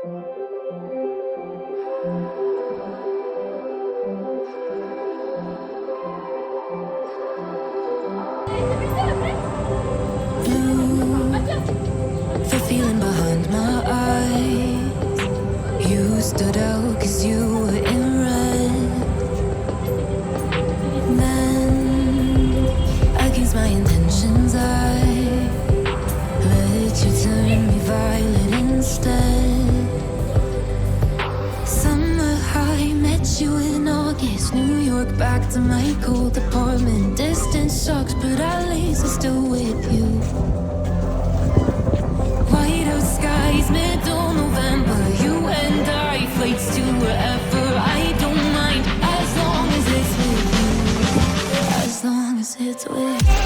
The feeling behind my eyes. You stood out 'cause you were in red. Then, against my intentions, I let you turn me violet instead. Summer high, met you in August. New York, back to my cold apartment. Distance sucks, but at least I'm still with you. Whiteout skies, middle November. You and I, flights to wherever. I don't mind, as long as it's with you. As long as it's with you.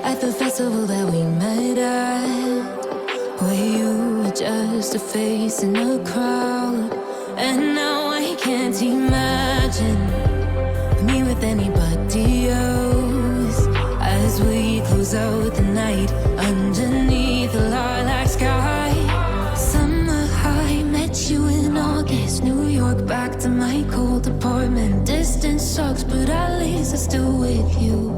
At the festival that we met at, where you were just a face in a crowd. And now I can't imagine me with anybody else. As we close out the night underneath the lilac sky. Summer high, met you in August. New York, back to my cold apartment. Distance sucks, but at least I'm still with you.